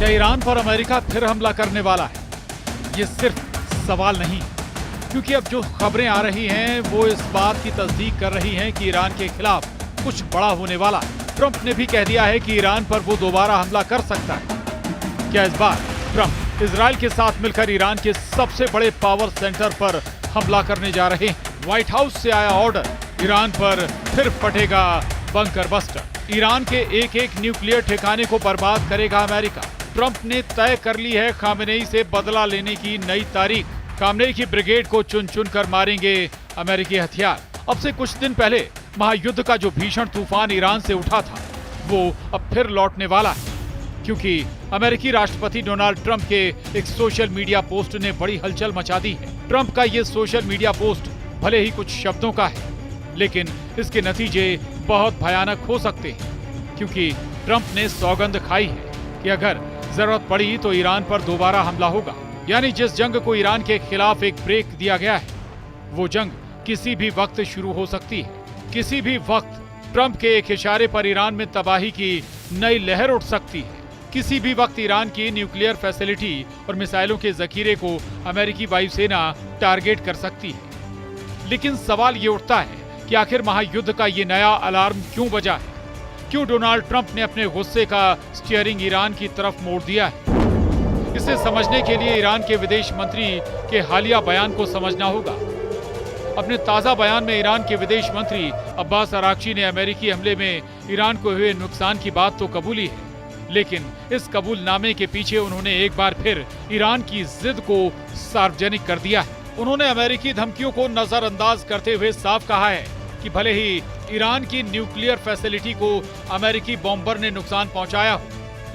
क्या ईरान पर अमेरिका फिर हमला करने वाला है? ये सिर्फ सवाल नहीं, क्योंकि अब जो खबरें आ रही हैं वो इस बात की तस्दीक कर रही हैं कि ईरान के खिलाफ कुछ बड़ा होने वाला है। ट्रंप ने भी कह दिया है कि ईरान पर वो दोबारा हमला कर सकता है। क्या इस बार ट्रंप इजराइल के साथ मिलकर ईरान के सबसे बड़े पावर सेंटर पर हमला करने जा रहे हैं? व्हाइट हाउस से आया ऑर्डर, ईरान पर फिर फटेगा बंकर बस्टर। ईरान के एक एक न्यूक्लियर ठिकाने को बर्बाद करेगा अमेरिका। ट्रंप ने तय कर ली है खामेनेई से बदला लेने की नई तारीख। खामेनेई की ब्रिगेड को चुन चुन कर मारेंगे अमेरिकी हथियार। अब से कुछ दिन पहले महायुद्ध का जो भीषण तूफान ईरान से उठा था वो अब फिर लौटने वाला है, क्योंकि अमेरिकी राष्ट्रपति डोनाल्ड ट्रंप के एक सोशल मीडिया पोस्ट ने बड़ी हलचल मचा दी है। ट्रंप का ये सोशल मीडिया पोस्ट भले ही कुछ शब्दों का है, लेकिन इसके नतीजे बहुत भयानक हो सकते हैं, क्योंकि ट्रंप ने सौगंध खाई है कि अगर जरूरत पड़ी तो ईरान पर दोबारा हमला होगा। यानी जिस जंग को ईरान के खिलाफ एक ब्रेक दिया गया है, वो जंग किसी भी वक्त शुरू हो सकती है। किसी भी वक्त ट्रंप के एक इशारे पर ईरान में तबाही की नई लहर उठ सकती है। किसी भी वक्त ईरान की न्यूक्लियर फैसिलिटी और मिसाइलों के जखीरे को अमेरिकी वायुसेना टारगेट कर सकती है। लेकिन सवाल ये उठता है कि आखिर महायुद्ध का ये नया अलार्म क्यों बजा है? क्यों डोनाल्ड ट्रंप ने अपने गुस्से का स्टीयरिंग ईरान की तरफ मोड़ दिया है? इसे समझने के लिए ईरान के विदेश मंत्री के हालिया बयान को समझना होगा। अपने ताजा बयान में ईरान के विदेश मंत्री अब्बास अराक्ची ने अमेरिकी हमले में ईरान को हुए नुकसान की बात तो कबूली है, लेकिन इस कबूलनामे के पीछे उन्होंने एक बार फिर ईरान की जिद को सार्वजनिक कर दिया है। उन्होंने अमेरिकी धमकियों को नजरअंदाज करते हुए साफ कहा है कि भले ही ईरान की न्यूक्लियर फैसिलिटी को अमेरिकी बॉम्बर ने नुकसान पहुंचाया हो,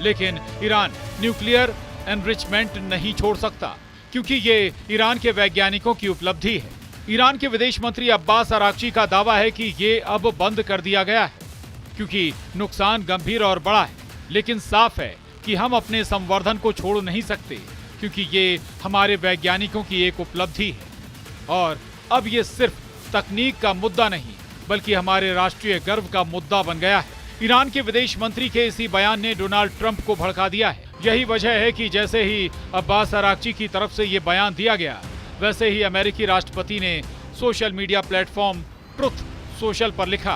लेकिन ईरान न्यूक्लियर एनरिचमेंट नहीं छोड़ सकता, क्योंकि ये ईरान के वैज्ञानिकों की उपलब्धि है। ईरान के विदेश मंत्री अब्बास अराक्ची का दावा है कि ये अब बंद कर दिया गया है, क्योंकि नुकसान गंभीर और बड़ा है। लेकिन साफ है कि हम अपने संवर्धन को छोड़ नहीं सकते, क्योंकि ये हमारे वैज्ञानिकों की एक उपलब्धि है। और अब ये सिर्फ तकनीक का मुद्दा नहीं, बल्कि हमारे राष्ट्रीय गर्व का मुद्दा बन गया है। ईरान के विदेश मंत्री के इसी बयान ने डोनाल्ड ट्रंप को भड़का दिया है। यही वजह है कि जैसे ही अब्बास अराक्ची की तरफ से ये बयान दिया गया, वैसे ही अमेरिकी राष्ट्रपति ने social media platform truth social पर लिखा।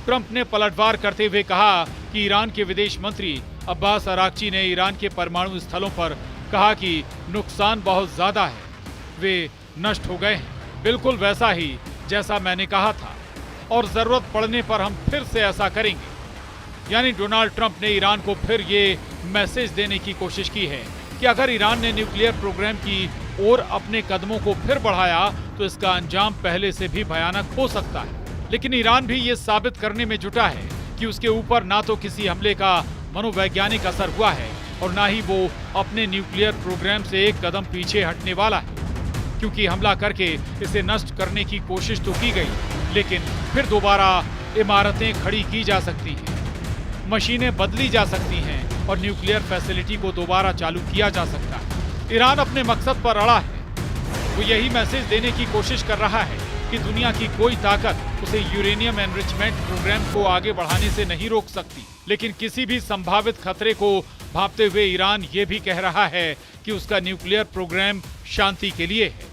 ट्रंप ने पलटवार करते हुए कहा कि ईरान के विदेश मंत्री अब्बास अराक्ची ने ईरान के परमाणु स्थलों पर कहा कि नुकसान बहुत ज्यादा है, वे नष्ट हो गए हैं, बिल्कुल वैसा ही जैसा मैंने कहा था, और जरूरत पड़ने पर हम फिर से ऐसा करेंगे। यानी डोनाल्ड ट्रंप ने ईरान को फिर ये मैसेज देने की कोशिश की है कि अगर ईरान ने न्यूक्लियर प्रोग्राम की ओर अपने कदमों को फिर बढ़ाया तो इसका अंजाम पहले से भी भयानक हो सकता है। लेकिन ईरान भी ये साबित करने में जुटा है कि उसके ऊपर ना तो किसी हमले का मनोवैज्ञानिक असर हुआ है और ना ही वो अपने न्यूक्लियर प्रोग्राम से एक कदम पीछे हटने वाला है, क्योंकि हमला करके इसे नष्ट करने की कोशिश तो की गई, लेकिन फिर दोबारा इमारतें खड़ी की जा सकती हैं, मशीनें बदली जा सकती हैं और न्यूक्लियर फैसिलिटी को दोबारा चालू किया जा सकता है। ईरान अपने मकसद पर अड़ा है। वो यही मैसेज देने की कोशिश कर रहा है कि दुनिया की कोई ताकत उसे यूरेनियम एनरिचमेंट प्रोग्राम को आगे बढ़ाने से नहीं रोक सकती। लेकिन किसी भी संभावित खतरे को भांपते हुए ईरान ये भी कह रहा है कि उसका न्यूक्लियर प्रोग्राम शांति के लिए है।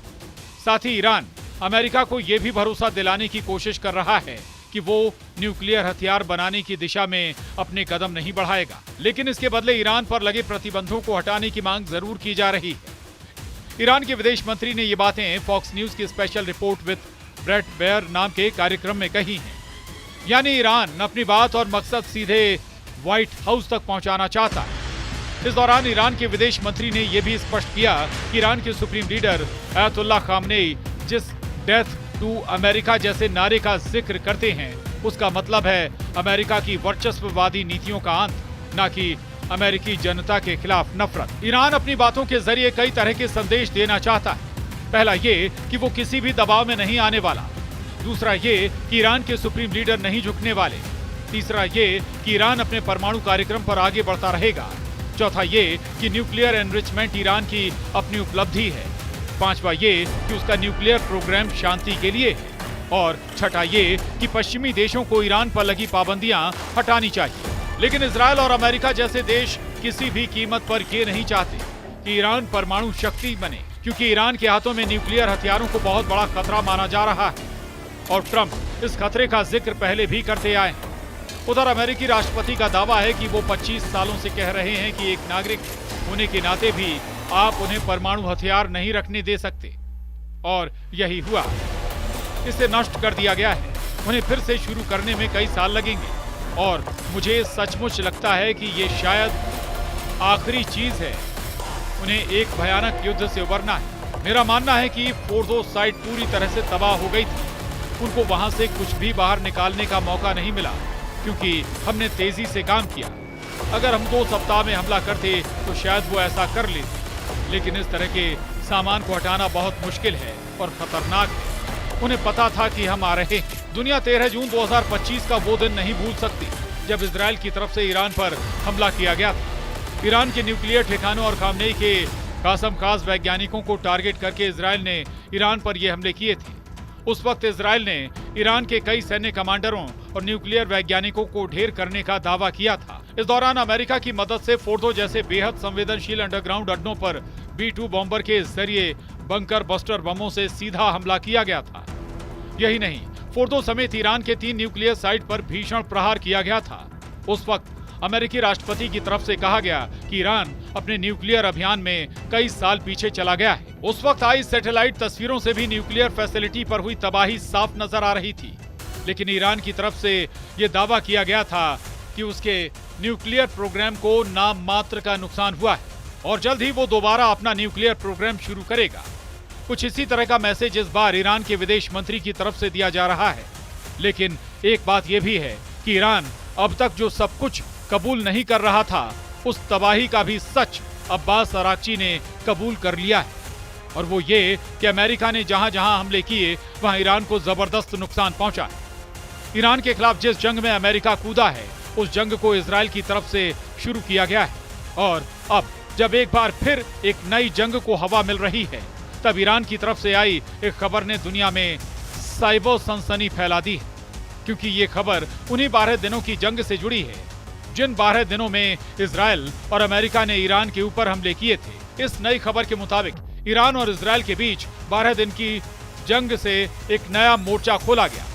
साथ ही ईरान अमेरिका को ये भी भरोसा दिलाने की कोशिश कर रहा है कि वो न्यूक्लियर हथियार बनाने की दिशा में अपने कदम नहीं बढ़ाएगा, लेकिन इसके बदले ईरान पर लगे प्रतिबंधों को हटाने की मांग जरूर की जा रही है। ईरान के विदेश मंत्री ने ये बातें फॉक्स न्यूज की special report with Bret Baier नाम के कार्यक्रम में कही हैं। यानी ईरान अपनी बात और मकसद सीधे व्हाइट हाउस तक पहुंचाना चाहता है। इस दौरान ईरान के विदेश मंत्री ने यह भी स्पष्ट किया कि ईरान के सुप्रीम लीडर अयतुल्लाह खामेनेई जिस डेथ टू अमेरिका जैसे नारे का जिक्र करते हैं, उसका मतलब है अमेरिका की वर्चस्ववादी नीतियों का अंत, न कि अमेरिकी जनता के खिलाफ नफरत। ईरान अपनी बातों के जरिए कई तरह के संदेश देना चाहता है। पहला ये कि वो किसी भी दबाव में नहीं आने वाला। दूसरा ये कि ईरान के सुप्रीम लीडर नहीं झुकने वाले। तीसरा ये कि ईरान अपने परमाणु कार्यक्रम पर आगे बढ़ता रहेगा। चौथा ये कि न्यूक्लियर एनरिचमेंट ईरान की अपनी उपलब्धि है। पांचवा ये कि उसका न्यूक्लियर प्रोग्राम शांति के लिए है। और छठा ये कि पश्चिमी देशों को ईरान पर लगी पाबंदियां हटानी चाहिए। लेकिन इजरायल और अमेरिका जैसे देश किसी भी कीमत पर ये नहीं चाहते कि ईरान परमाणु शक्ति बने, क्योंकि ईरान के हाथों में न्यूक्लियर हथियारों को बहुत बड़ा खतरा माना जा रहा है और ट्रंप इस खतरे का जिक्र पहले भी करते आए हैं। उधर अमेरिकी राष्ट्रपति का दावा है कि वो 25 सालों से कह रहे हैं कि एक नागरिक होने के नाते भी आप उन्हें परमाणु हथियार नहीं रखने दे सकते, और यही हुआ। इसे नष्ट कर दिया गया है। उन्हें फिर से शुरू करने में कई साल लगेंगे और मुझे सचमुच लगता है कि ये शायद आखिरी चीज है। उन्हें एक भयानक युद्ध से उबरना है। मेरा मानना है कि फोर्डो साइट पूरी तरह से तबाह हो गई थी। उनको वहां से कुछ भी बाहर निकालने का मौका नहीं मिला, क्योंकि हमने तेजी से काम किया। अगर हम 2 सप्ताह में हमला करते तो शायद वो ऐसा कर लेते, लेकिन इस तरह के सामान को हटाना बहुत मुश्किल है और खतरनाक है। उन्हें पता था कि हम आ रहे हैं। दुनिया 13 जून 2025 का वो दिन नहीं भूल सकती जब इजराइल की तरफ से ईरान पर हमला किया गया था। ईरान के न्यूक्लियर ठिकानों और खामनेई के कासम खास वैज्ञानिकों को टारगेट करके इजराइल ने ईरान पर ये हमले किए थे। उस वक्त इजराइल ने ईरान के कई सैन्य कमांडरों और न्यूक्लियर वैज्ञानिकों को ढेर करने का दावा किया था। इस दौरान अमेरिका की मदद से फोर्डो जैसे बेहद संवेदनशील अंडरग्राउंड अड्डों पर B-2 बॉम्बर के जरिए बंकर बस्टर बमों से सीधा हमला किया गया था। यही नहीं, फोर्डो समेत ईरान के 3 न्यूक्लियर साइट पर भीषण प्रहार किया गया था। उस वक्त अमेरिकी राष्ट्रपति की तरफ से कहा गया कि ईरान अपने न्यूक्लियर अभियान में कई साल पीछे चला गया है। उस वक्त आई सैटेलाइट तस्वीरों से भी न्यूक्लियर फैसिलिटी पर हुई तबाही साफ नजर आ रही थी, लेकिन ईरान की तरफ से यह दावा किया गया था कि उसके न्यूक्लियर प्रोग्राम को नाम मात्र का नुकसान हुआ है और जल्द ही वो दोबारा अपना न्यूक्लियर प्रोग्राम शुरू करेगा। कुछ इसी तरह का मैसेज इस बार ईरान के विदेश मंत्री की तरफ से दिया जा रहा है। लेकिन एक बात यह भी है कि ईरान अब तक जो सब कुछ कबूल नहीं कर रहा था, उस तबाही का भी सच अब्बास अराक्ची ने कबूल कर लिया है, और वो ये कि अमेरिका ने जहां जहां हमले किए वहां ईरान को जबरदस्त नुकसान पहुंचा है। ईरान के खिलाफ जिस जंग में अमेरिका कूदा है, उस जंग को इजराइल की तरफ से शुरू किया गया है, और अब जब एक बार फिर एक नई जंग को हवा मिल रही है, तब ईरान की तरफ से आई एक खबर ने दुनिया में साइबर सनसनी फैला दी है, क्योंकि ये खबर उन्हीं 12 दिनों की जंग से जुड़ी है जिन 12 दिनों में इजराइल और अमेरिका ने ईरान के ऊपर हमले किए थे। इस नई खबर के मुताबिक ईरान और इजराइल के बीच 12 दिन की जंग से एक नया मोर्चा खोला गया,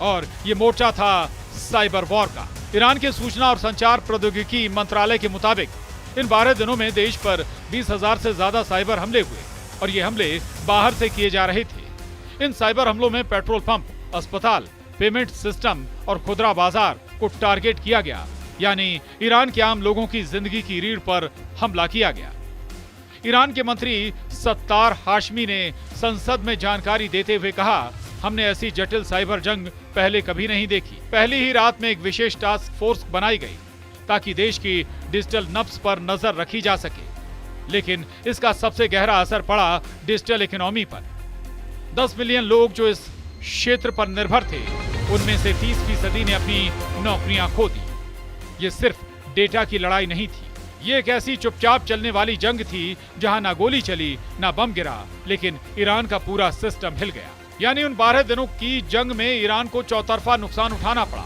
और ये मोर्चा था साइबर वॉर का। ईरान के सूचना और संचार प्रौद्योगिकी मंत्रालय के मुताबिक इन 12 दिनों में देश पर 20,000 से ज्यादा साइबर हमले हुए, और ये हमले बाहर से किए जा रहे थे। इन साइबर हमलों में पेट्रोल पंप, अस्पताल, पेमेंट सिस्टम और खुदरा बाजार को टारगेट किया गया, यानी ईरान के आम लोगों की जिंदगी की रीढ़ पर हमला किया गया। ईरान के मंत्री सत्तार हाशमी ने संसद में जानकारी देते हुए कहा, हमने ऐसी जटिल साइबर जंग पहले कभी नहीं देखी। पहली ही रात में एक विशेष टास्क फोर्स बनाई गई ताकि देश की डिजिटल नब्ज पर नजर रखी जा सके, लेकिन इसका सबसे गहरा असर पड़ा डिजिटल इकोनॉमी पर। 10 मिलियन लोग जो इस क्षेत्र पर निर्भर थे, उनमें से 30% ने अपनी नौकरियां खो दी। ये सिर्फ डेटा की लड़ाई नहीं थी, ये एक ऐसी चुपचाप चलने वाली जंग थी जहां ना गोली चली, ना बम गिरा, लेकिन ईरान का पूरा सिस्टम हिल गया। यानी उन 12 दिनों की जंग में ईरान को चौतरफा नुकसान उठाना पड़ा।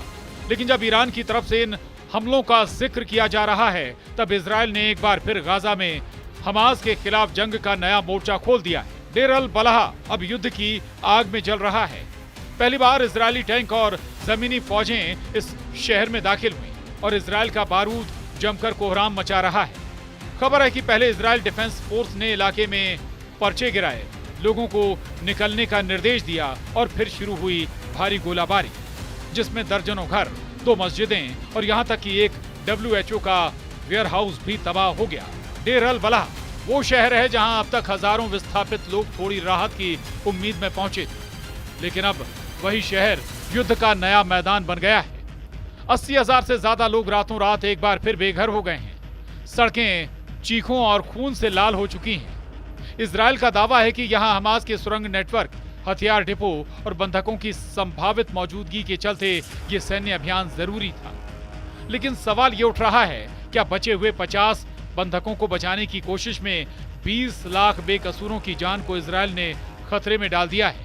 लेकिन जब ईरान की तरफ से इन हमलों का जिक्र किया जा रहा है, तब इजराइल ने एक बार फिर गाजा में हमास के खिलाफ जंग का नया मोर्चा खोल दिया है। डेर अल बलाह अब युद्ध की आग में जल रहा है। पहली बार इजरायली टैंक और जमीनी फौजें इस शहर में दाखिल हुई और इजराइल का बारूद जमकर कोहराम मचा रहा है। खबर है कि पहले इजराइल डिफेंस फोर्स ने इलाके में पर्चे गिराए, लोगों को निकलने का निर्देश दिया और फिर शुरू हुई भारी गोलाबारी, जिसमें दर्जनों घर, 2 मस्जिदें और यहां तक कि एक WHO का वेयर हाउस भी तबाह हो गया। डेर अल बलाह वो शहर है जहां अब तक हजारों विस्थापित लोग थोड़ी राहत की उम्मीद में पहुंचे थे, लेकिन अब वही शहर युद्ध का नया मैदान बन गया है। 80,000 से ज्यादा लोग रातों रात एक बार फिर बेघर हो गए हैं। सड़कें चीखों और खून से लाल हो चुकी हैं। इजराइल का दावा है कि यहां हमास के सुरंग नेटवर्क, हथियार डिपो और बंधकों की संभावित मौजूदगी के चलते ये सैन्य अभियान जरूरी था। लेकिन सवाल ये उठ रहा है, क्या बचे हुए 50 बंधकों को बचाने की कोशिश में 20 लाख बेकसूरों की जान को इजराइल ने खतरे में डाल दिया है?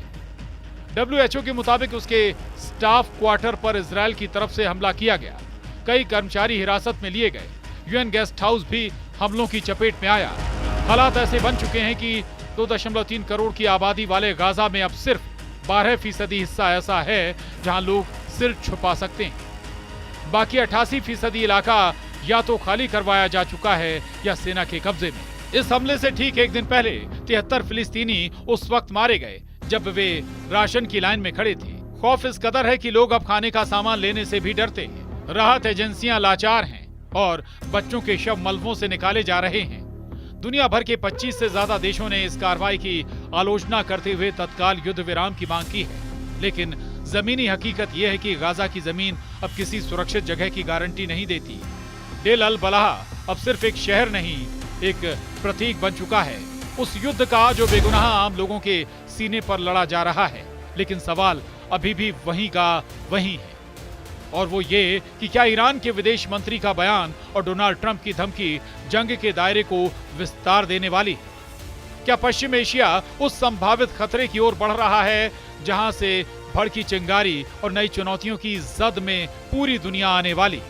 WHO के मुताबिक उसके स्टाफ क्वार्टर पर इजराइल की तरफ से हमला किया गया। कई कर्मचारी हिरासत में लिए गए। यूएन गेस्ट हाउस भी हमलों की चपेट में आया। हालात ऐसे बन चुके हैं कि 2.3 करोड़ की आबादी वाले गाजा में अब सिर्फ 12% हिस्सा ऐसा है जहां लोग सिर छुपा सकते हैं। बाकी 88% इलाका या तो खाली करवाया जा चुका है या सेना के कब्जे में। इस हमले से ठीक एक दिन पहले 73 फिलिस्तीनी उस वक्त मारे गए जब वे राशन की लाइन में खड़े थे। खौफ इस कदर है कि लोग अब खाने का सामान लेने से भी डरते हैं। राहत एजेंसियां लाचार हैं और बच्चों के शव मलबों से निकाले जा रहे हैं। दुनिया भर के 25 से ज्यादा देशों ने इस कार्रवाई की आलोचना करते हुए तत्काल युद्ध विराम की मांग की है, लेकिन जमीनी हकीकत यह है कि गाजा की जमीन अब किसी सुरक्षित जगह की गारंटी नहीं देती। डेल अल बलाह अब सिर्फ एक शहर नहीं, एक प्रतीक बन चुका है उस युद्ध का जो बेगुनाह आम लोगों के सीने पर लड़ा जा रहा है। लेकिन सवाल अभी भी वहीं का वहीं है, और वो ये कि क्या ईरान के विदेश मंत्री का बयान और डोनाल्ड ट्रंप की धमकी जंग के दायरे को विस्तार देने वाली है? क्या पश्चिम एशिया उस संभावित खतरे की ओर बढ़ रहा है जहां से भड़की चिंगारी और नई चुनौतियों की जद में पूरी दुनिया आने वाली?